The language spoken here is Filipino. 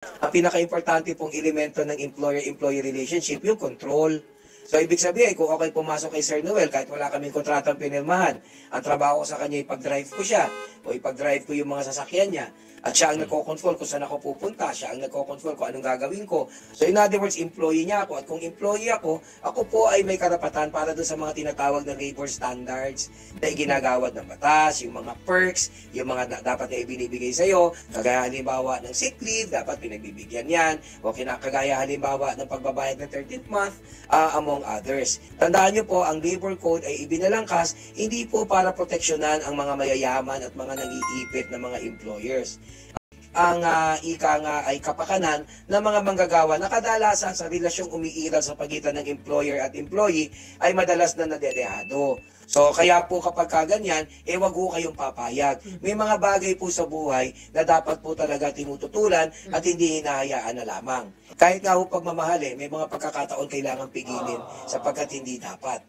Ang pinaka-importante pong elemento ng employer-employee relationship, yung control. So, ibig sabihin, kung ako'y pumasok kay Sir Noel, kahit wala kaming kontratang pinirmahan, ang trabaho ko sa kanya, ipag-drive ko siya, o ipag-drive ko yung mga sasakyan niya, at siya ang nagko-control kung saan ako pupunta, siya ang nagko-control kung anong gagawin ko. So, in other words, employee niya ako, at kung employee ako po ay may karapatan para doon sa mga tinatawag na labor standards na iginagawad ng batas, yung mga perks, yung mga dapat na ibinibigay sa'yo, kagaya halimbawa ng sick leave, dapat pinagbibigyan yan, o kagaya halimbawa ng pagbabayad ng 13th month, among others. Tandaan nyo po, ang labor code ay ibinalangkas hindi po para proteksyonan ang mga mayayaman at mga nag-iipit na mga employers. Ang ika nga ay kapakanan ng mga manggagawa na kadalasan sa relasyong umiiral sa pagitan ng employer at employee ay madalas na nadedehado. So, kaya po kapag kaganyan, wag po kayong papayag. May mga bagay po sa buhay na dapat po talaga tinututulan at hindi hinahayaan na lamang. Kahit nga po pagmamahal, may mga pagkakataon kailangan pigilin sapagkat hindi dapat.